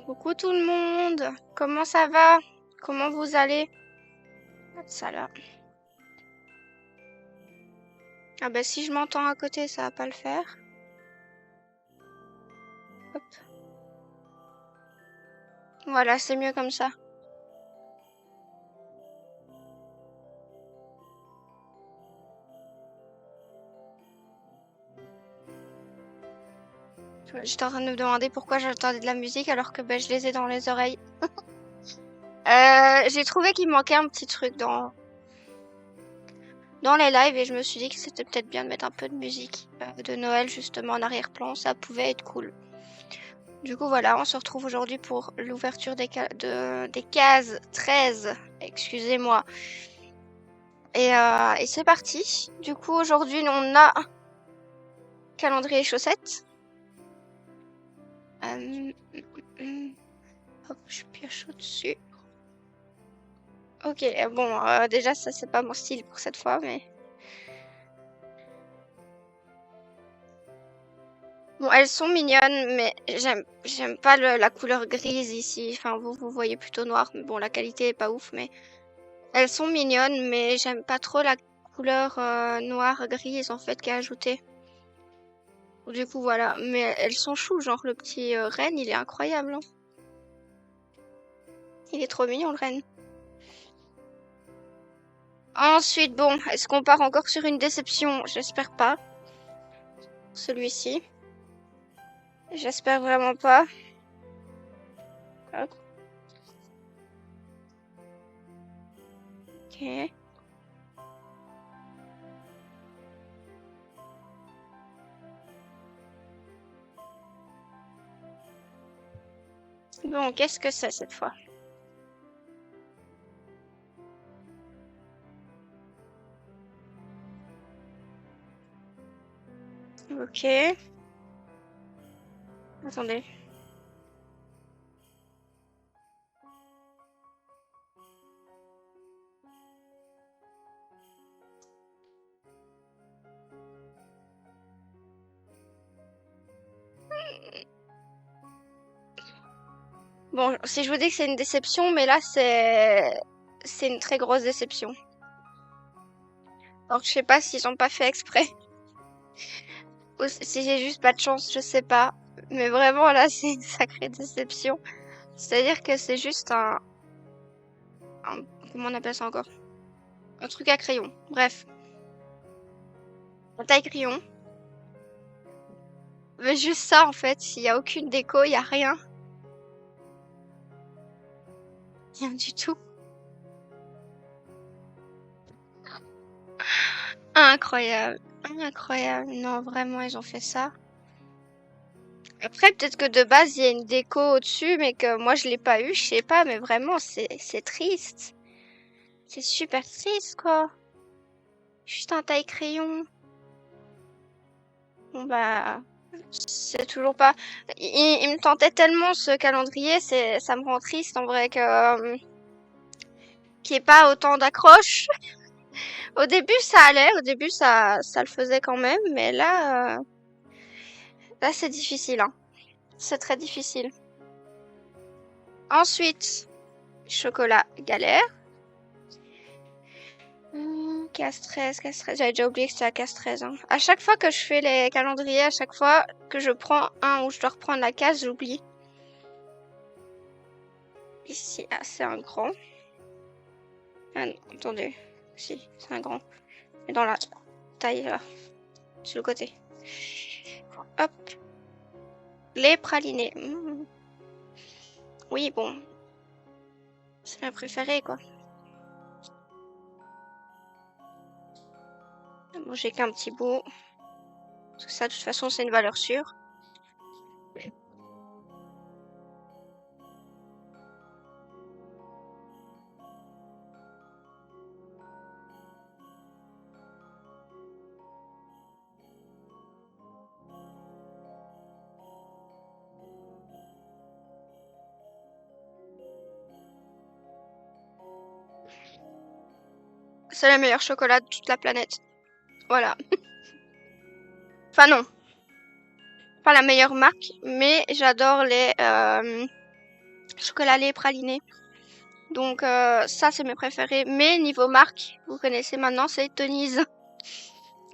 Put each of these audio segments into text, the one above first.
Coucou tout le monde, comment ça va? Comment vous allez? Hop, ça là. Ah bah si je m'entends à côté, ça va pas le faire. Hop. Voilà, c'est mieux comme ça. J'étais en train de me demander pourquoi j'entendais de la musique alors que bah, je les ai dans les oreilles. J'ai trouvé qu'il manquait un petit truc dans les lives et je me suis dit que c'était peut-être bien de mettre un peu de musique de Noël justement en arrière-plan, ça pouvait être cool. Du coup voilà, on se retrouve aujourd'hui pour l'ouverture des cases 13, excusez-moi. Et c'est parti. Du coup aujourd'hui on a calendrier chaussettes. Hop, je pioche au-dessus. Ok, bon, déjà ça c'est pas mon style pour cette fois, mais... Bon, elles sont mignonnes, mais j'aime pas la couleur grise ici. Enfin, vous voyez plutôt noir, mais bon, la qualité est pas ouf, mais... Elles sont mignonnes, mais j'aime pas trop la couleur noire-grise, en fait, qui est ajoutée. Du coup, voilà. Mais elles sont chou, genre le petit renne, il est incroyable, hein. Il est trop mignon, le renne. Ensuite, bon, est-ce qu'on part encore sur une déception? J'espère pas. Celui-ci. J'espère vraiment pas. Hop. Ok. Bon, qu'est-ce que c'est cette fois? Ok. Attendez. Bon, si je vous dis que c'est une déception, mais là c'est une très grosse déception. Donc je sais pas s'ils ont pas fait exprès ou si j'ai juste pas de chance, je sais pas. Mais vraiment là, c'est une sacrée déception. C'est-à-dire que c'est juste comment on appelle ça encore? Un truc à crayon. Bref, un taille-crayon. Mais juste ça en fait, il y a aucune déco, il y a rien. Rien du tout. Incroyable. Incroyable. Non, vraiment, ils ont fait ça. Après, peut-être que de base, il y a une déco au-dessus, mais que moi, je l'ai pas eu, je sais pas, mais vraiment, c'est triste. C'est super triste, quoi. Juste un taille-crayon. Bon, bah, c'est toujours pas... Il me tentait tellement, ce calendrier, ça me rend triste, en vrai, qu'il n'y ait pas autant d'accroches. Au début, ça allait, au début, ça le faisait quand même, mais là, c'est difficile, hein. C'est très difficile. Ensuite, chocolat galère. Case 13, case 13. J'avais déjà oublié que c'était la case 13. Hein. À chaque fois que je fais les calendriers, à chaque fois que je prends un où je dois reprendre la case, j'oublie. Ici, ah, c'est un grand. Ah non, attendez. Si, c'est un grand. Mais dans la taille, là. Sur le côté. Hop. Les pralinés. Oui, bon. C'est ma préférée, quoi. Bon, j'ai qu'un petit bout. Parce que ça, de toute façon, c'est une valeur sûre. C'est le meilleur chocolat de toute la planète. Voilà. Enfin non. Pas la meilleure marque, mais j'adore chocolat lait praliné. Donc ça c'est mes préférés. Mais niveau marque, vous connaissez maintenant, c'est Tony's.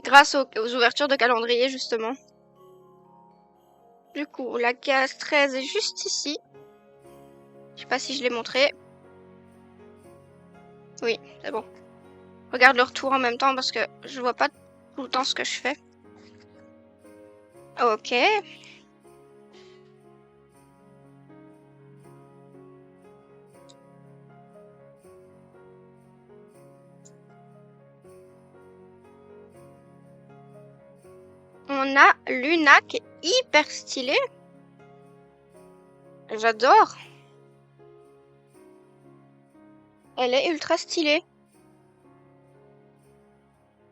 Grâce aux ouvertures de calendrier justement. Du coup, la case 13 est juste ici. Je sais pas si je l'ai montré. Oui, c'est bon. Regarde le retour en même temps parce que je vois pas tout le temps ce que je fais. Ok. On a Luna qui est hyper stylée. J'adore. Elle est ultra stylée.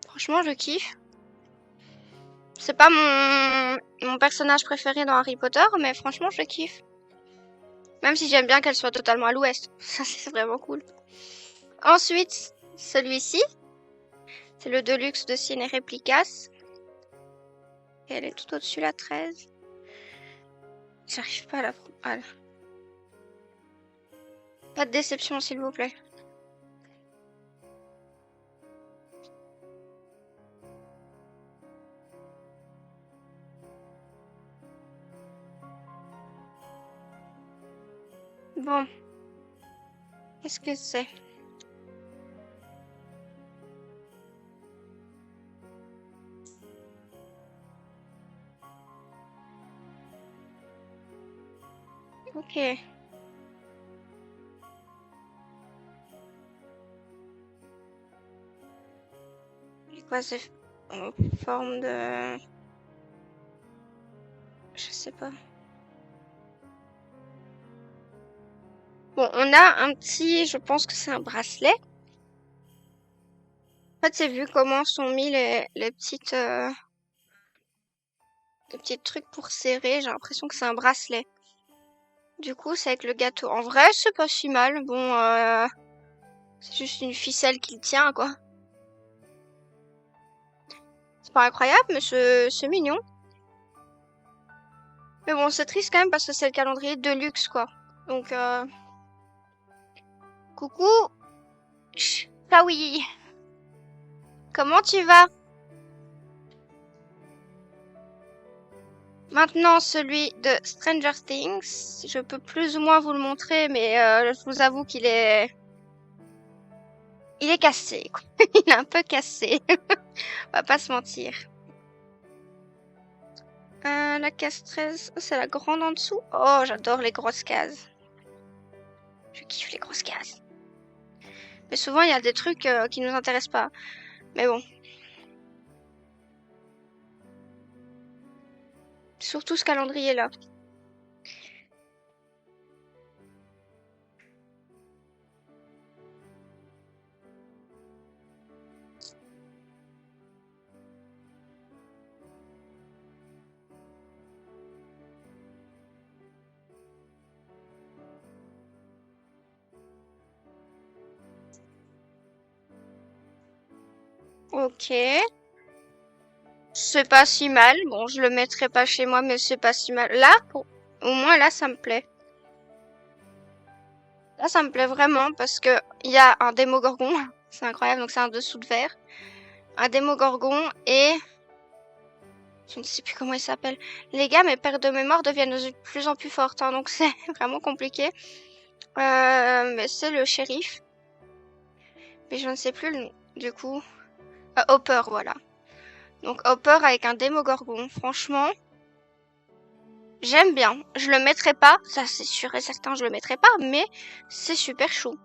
Franchement, je kiffe. C'est pas mon personnage préféré dans Harry Potter, mais franchement, je kiffe. Même si j'aime bien qu'elle soit totalement à l'ouest. Ça, c'est vraiment cool. Ensuite, celui-ci. C'est le Deluxe de Ciné Replicas. Et elle est tout au-dessus, la 13. J'arrive pas à la... Voilà. Pas de déception, s'il vous plaît. Bon. Qu'est-ce que c'est? Ok. Et quoi, c'est en forme de... Je sais pas. Bon, on a un petit... Je pense que c'est un bracelet. En fait, c'est vu comment sont mis les petites... les petits trucs pour serrer. J'ai l'impression que c'est un bracelet. Du coup, c'est avec le gâteau. En vrai, c'est pas si mal. Bon, c'est juste une ficelle qui le tient, quoi. C'est pas incroyable, mais c'est mignon. Mais bon, c'est triste quand même parce que c'est le calendrier de luxe, quoi. Donc, coucou, ah oui. Comment tu vas? Maintenant, celui de Stranger Things. Je peux plus ou moins vous le montrer, mais je vous avoue qu'il est... Il est cassé, quoi. Il est un peu cassé. On va pas se mentir. La case 13, c'est la grande en dessous. Oh, j'adore les grosses cases. Je kiffe les grosses cases. Mais souvent, il y a des trucs qui nous intéressent pas. Mais bon. Surtout ce calendrier-là. Ok. C'est pas si mal. Bon, je le mettrai pas chez moi, mais c'est pas si mal. Là, au moins là, ça me plaît. Là, ça me plaît vraiment parce que il y a un démogorgon. C'est incroyable. Donc, c'est un dessous de verre. Un démogorgon et... Je ne sais plus comment il s'appelle. Les gars, mes pertes de mémoire deviennent de plus en plus fortes. Hein, donc, c'est vraiment compliqué. Mais c'est le shérif. Mais je ne sais plus le nom. Du coup... Hopper, voilà. Donc, Hopper avec un démogorgon. Franchement... J'aime bien. Je le mettrai pas, ça c'est sûr et certain, je le mettrai pas, mais c'est super chou.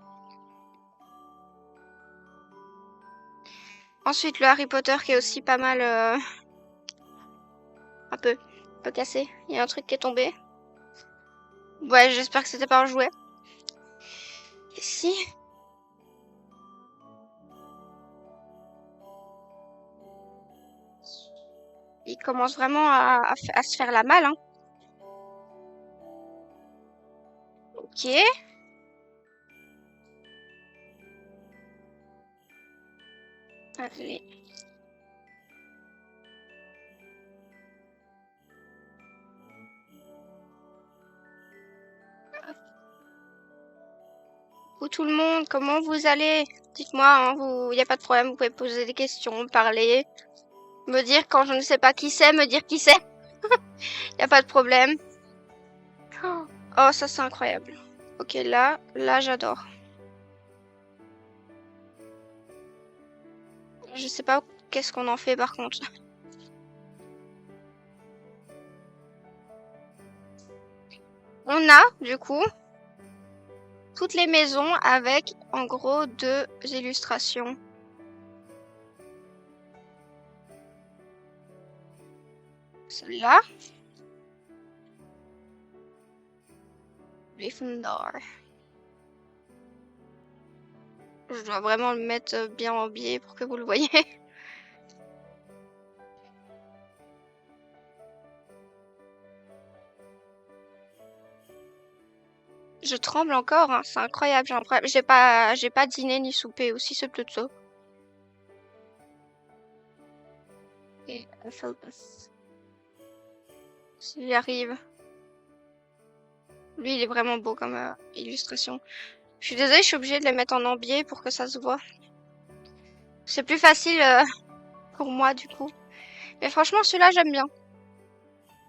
Ensuite, le Harry Potter qui est aussi pas mal, un peu cassé. Il y a un truc qui est tombé. Ouais, j'espère que c'était pas un jouet. Ici. Il commence vraiment à se faire la malle, hein. Ok. Allez. Coucou tout le monde, comment vous allez? Dites-moi, hein, il n'y a pas de problème, vous pouvez poser des questions, parler, me dire quand je ne sais pas qui c'est, me dire qui c'est. Il n'y a pas de problème. Oh, ça c'est incroyable. Ok, là j'adore. Je sais pas qu'est-ce qu'on en fait par contre. On a, du coup, toutes les maisons avec, en gros, 2 illustrations. Celle-là. Gryffindor. Je dois vraiment le mettre bien en biais pour que vous le voyez. Je tremble encore, hein, c'est incroyable. J'ai pas dîné ni soupé aussi, c'est plutôt ça. Et si j'y arrive. Lui, il est vraiment beau comme illustration. Je suis désolée, je suis obligée de les mettre en embié pour que ça se voit. C'est plus facile pour moi, du coup. Mais franchement, celui-là, j'aime bien.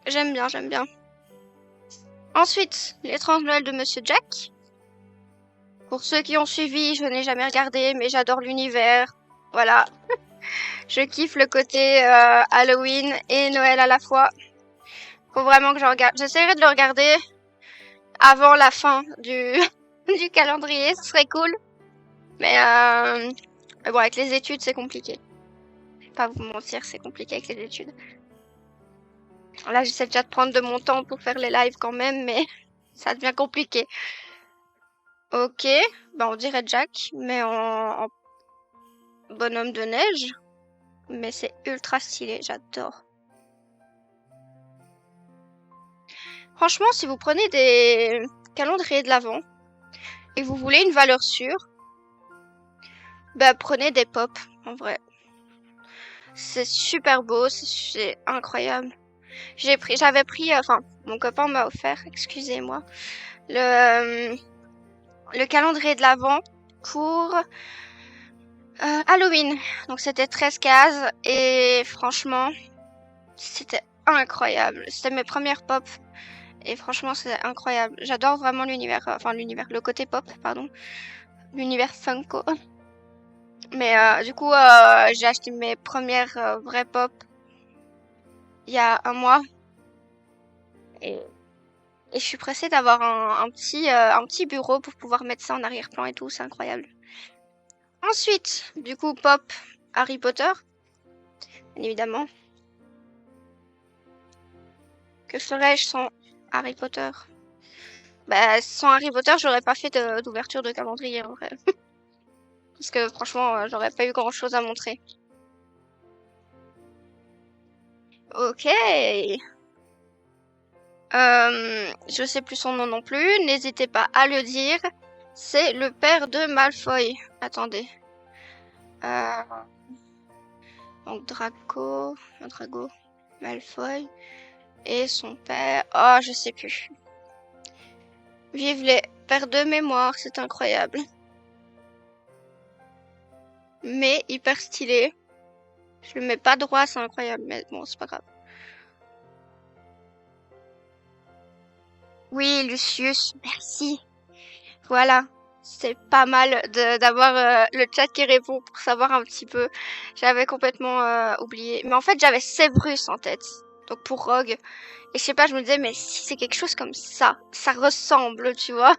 J'aime bien, j'aime bien. Ensuite, l'étrange Noël de Monsieur Jack. Pour ceux qui ont suivi, je n'ai jamais regardé, mais j'adore l'univers. Voilà. Je kiffe le côté Halloween et Noël à la fois. Faut vraiment que je regarde. J'essaierai de le regarder avant la fin du, du calendrier, ce serait cool. Mais bon, avec les études, c'est compliqué. Je vais pas vous mentir, c'est compliqué avec les études. Là, j'essaie déjà de prendre de mon temps pour faire les lives quand même, mais ça devient compliqué. Ok, bah on dirait Jack, mais en bonhomme de neige. Mais c'est ultra stylé, j'adore. Franchement, si vous prenez des calendriers de l'Avent et vous voulez une valeur sûre, bah prenez des pop, en vrai. C'est super beau, c'est incroyable. J'avais pris, enfin, mon copain m'a offert, excusez-moi, le calendrier de l'Avent pour Halloween. Donc c'était 13 cases et franchement, c'était incroyable. C'était mes premières pop et franchement, c'est incroyable. J'adore vraiment l'univers, le côté pop, pardon, l'univers Funko. Mais du coup, j'ai acheté mes premières vraies pop il y a un mois et je suis pressée d'avoir un petit bureau pour pouvoir mettre ça en arrière-plan et tout, c'est incroyable. Ensuite, du coup, pop Harry Potter, bien évidemment. Que ferais-je sans Harry Potter? Bah, sans Harry Potter, j'aurais pas fait d'ouverture de calendrier, en vrai. Parce que franchement, j'aurais pas eu grand-chose à montrer. Ok. Je sais plus son nom non plus. N'hésitez pas à le dire. C'est le père de Malfoy. Attendez. Donc Draco, Malfoy et son père. Oh, je sais plus. Vive les pères de mémoire, c'est incroyable. Mais hyper stylé. Je le mets pas droit, c'est incroyable, mais bon, c'est pas grave. Oui, Lucius, merci. Voilà, c'est pas mal d'avoir le chat qui répond pour savoir un petit peu. J'avais complètement oublié. Mais en fait, j'avais Severus en tête. Donc pour Rogue. Et je sais pas, je me disais, mais si c'est quelque chose comme ça ressemble, tu vois.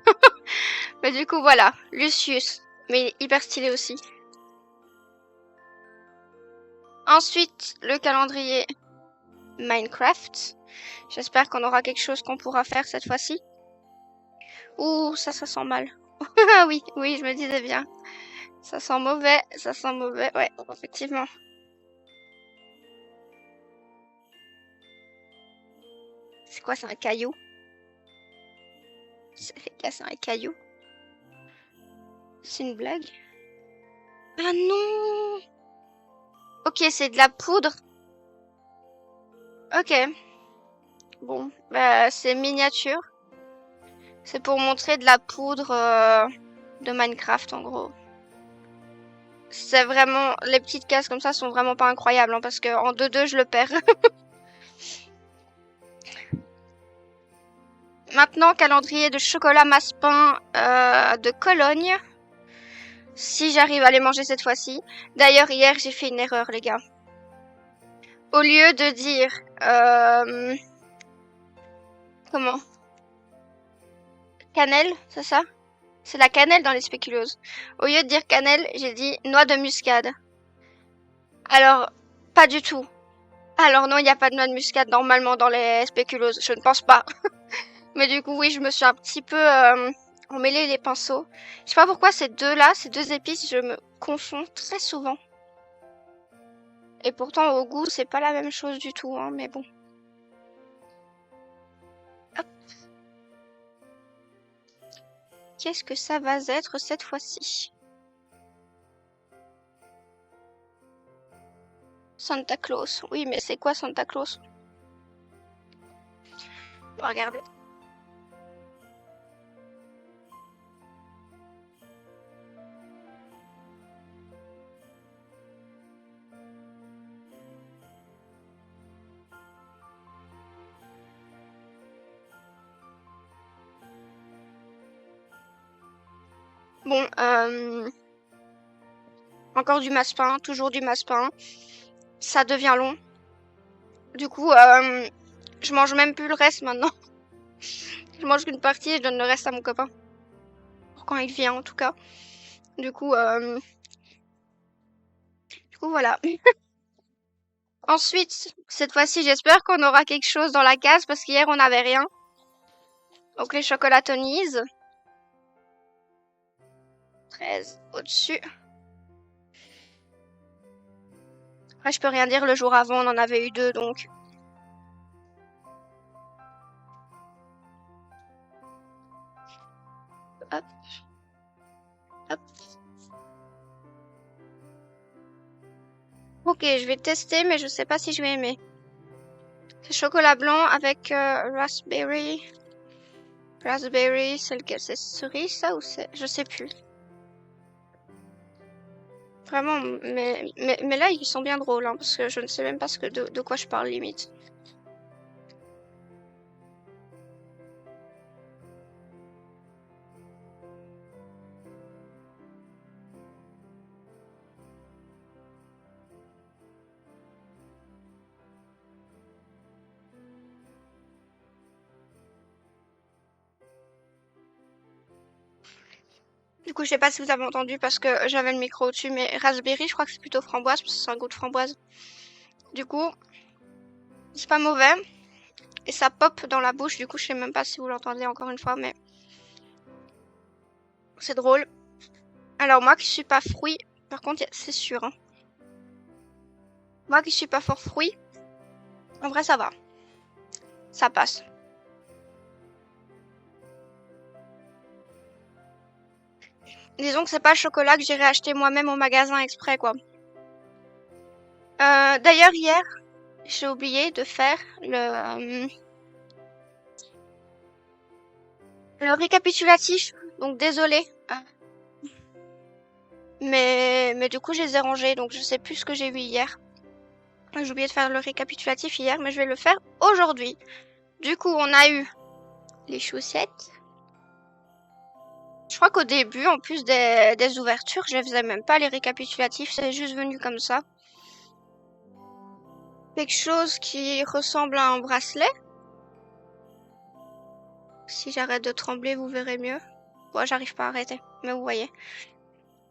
Mais du coup, voilà, Lucius. Mais hyper stylé aussi. Ensuite, le calendrier Minecraft. J'espère qu'on aura quelque chose qu'on pourra faire cette fois-ci. Ouh, ça sent mal. Ah oui, oui, je me disais bien. Ça sent mauvais, ouais, effectivement. C'est quoi, c'est un caillou? Ça fait casser un caillou? C'est une blague? Ah non! Ok, c'est de la poudre. Ok. Bon, bah c'est miniature. C'est pour montrer de la poudre de Minecraft en gros. C'est vraiment, les petites cases comme ça sont vraiment pas incroyables, hein, parce que en 2-2 je le perds. Maintenant, calendrier de chocolat masse-pain de Cologne. Si j'arrive à les manger cette fois-ci. D'ailleurs, hier, j'ai fait une erreur, les gars. Au lieu de dire... comment? Cannelle, c'est ça? C'est la cannelle dans les spéculoses. Au lieu de dire cannelle, j'ai dit noix de muscade. Alors, pas du tout. Alors non, il n'y a pas de noix de muscade normalement dans les spéculoses. Je ne pense pas. Mais du coup, oui, je me suis un petit peu emmêlé les pinceaux. Je sais pas pourquoi ces deux-là, ces deux épices, je me confonds très souvent. Et pourtant, au goût, c'est pas la même chose du tout, hein, mais bon. Hop. Qu'est-ce que ça va être cette fois-ci? Santa Claus. Oui, mais c'est quoi Santa Claus? On va regarder. Bon, encore du masse-pain, toujours du masse-pain. Ça devient long. Du coup, je mange même plus le reste maintenant. Je mange qu'une partie et je donne le reste à mon copain. Pour quand il vient, en tout cas. Du coup, voilà. Ensuite, cette fois-ci, j'espère qu'on aura quelque chose dans la case parce qu'hier, on n'avait rien. Donc, les chocolatonies. 13 au-dessus. Après, je peux rien dire, le jour avant, on en avait eu 2, donc... Hop. Hop. Ok, je vais tester, mais je sais pas si je vais aimer. C'est chocolat blanc avec raspberry. Raspberry, c'est lequel? C'est cerise, ça, ou c'est... Je sais plus. Vraiment, mais là, ils sont bien drôles, hein, parce que je ne sais même pas de quoi je parle, limite. Du coup, je sais pas si vous avez entendu parce que j'avais le micro au-dessus, mais raspberry, je crois que c'est plutôt framboise parce que c'est un goût de framboise. Du coup, c'est pas mauvais. Et ça pop dans la bouche, du coup, je sais même pas si vous l'entendez encore une fois, mais c'est drôle. Alors, moi qui suis pas fruit, par contre, c'est sûr, hein. Moi qui suis pas fort fruit, en vrai, ça va. Ça passe. Disons que c'est pas le chocolat que j'irai acheter moi-même au magasin exprès, quoi. D'ailleurs, hier, j'ai oublié de faire le récapitulatif. Donc, désolé. Mais du coup, je les ai rangés, donc je sais plus ce que j'ai vu hier. J'ai oublié de faire le récapitulatif hier, mais je vais le faire aujourd'hui. Du coup, on a eu les chaussettes. Je crois qu'au début, en plus des ouvertures, je ne faisais même pas les récapitulatifs, c'est juste venu comme ça. Quelque chose qui ressemble à un bracelet. Si j'arrête de trembler, vous verrez mieux. Bon, j'arrive pas à arrêter, mais vous voyez.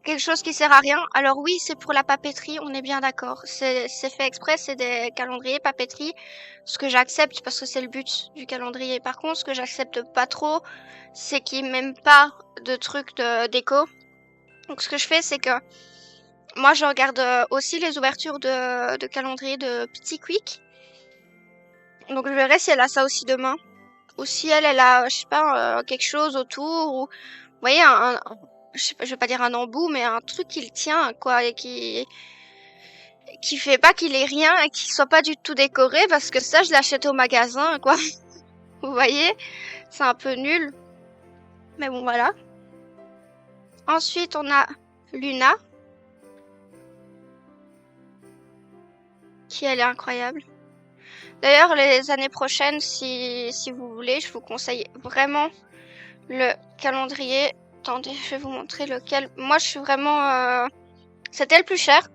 Quelque chose qui sert à rien. Alors oui, c'est pour la papeterie, on est bien d'accord. C'est fait exprès, c'est des calendriers papeterie. Ce que j'accepte parce que c'est le but du calendrier. Par contre, ce que j'accepte pas trop, c'est qu'ils m'aiment pas de trucs de déco. Donc ce que je fais, c'est que moi je regarde aussi les ouvertures de calendrier de Petit Quick. Donc je verrai si elle a ça aussi demain. Ou si elle a, je sais pas, quelque chose autour. Ou, vous voyez, je vais pas dire un embout, mais un truc qui le tient, quoi, et qui fait pas qu'il ait rien et qu'il soit pas du tout décoré, parce que ça, je l'achète au magasin, quoi. Vous voyez, c'est un peu nul. Mais bon, voilà. Ensuite, on a Luna. Qui elle est incroyable. D'ailleurs, les années prochaines, si vous voulez, je vous conseille vraiment le calendrier. Attendez, je vais vous montrer lequel. Moi, je suis vraiment... C'était le plus cher.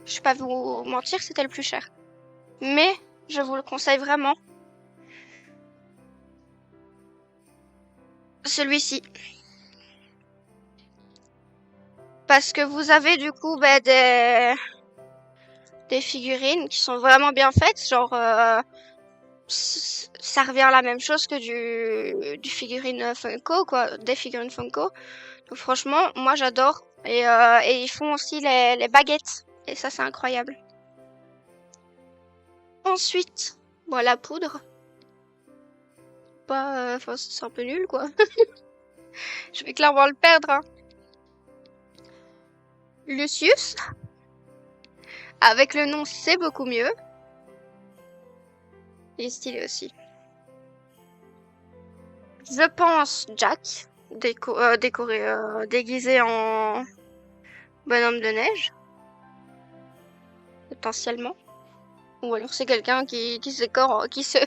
Je vais pas vous mentir, c'était le plus cher. Mais je vous le conseille vraiment. Celui-ci. Parce que vous avez du coup des figurines qui sont vraiment bien faites. Genre, ça revient à la même chose que du figurine Funko, quoi. Des figurines Funko. Donc franchement, moi j'adore. Et ils font aussi les baguettes. Et ça, c'est incroyable. Ensuite, bon, la poudre. Pas, enfin, c'est un peu nul, quoi. Je vais clairement le perdre, hein. Lucius. Avec le nom, c'est beaucoup mieux. Il est stylé aussi. Je pense Jack, déguisé en bonhomme de neige. Potentiellement. Ou alors c'est quelqu'un qui se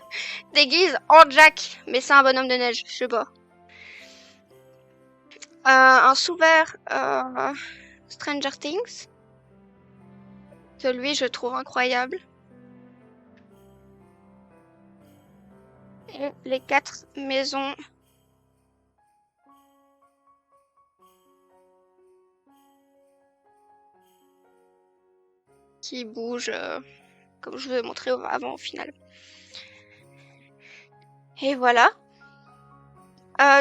déguise en Jack, mais c'est un bonhomme de neige, je sais pas. Un sous-vert Stranger Things. Celui, je trouve incroyable. Et les 4 maisons. Qui bougent, comme je vous ai montré avant au final. Et voilà.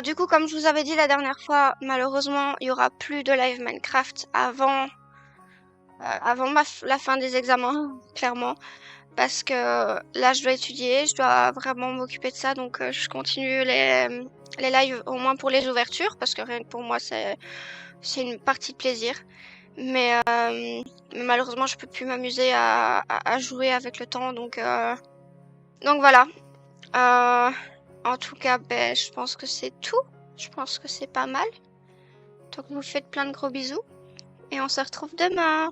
Du coup, comme je vous avais dit la dernière fois, malheureusement, il y aura plus de live Minecraft avant la fin des examens, clairement. Parce que là, je dois étudier, je dois vraiment m'occuper de ça. Donc, je continue les lives au moins pour les ouvertures. Parce que rien que pour moi, c'est une partie de plaisir. Mais malheureusement, je peux plus m'amuser à jouer avec le temps. Donc voilà. En tout cas, ben, je pense que c'est tout. Je pense que c'est pas mal. Donc, vous faites plein de gros bisous. Et on se retrouve demain.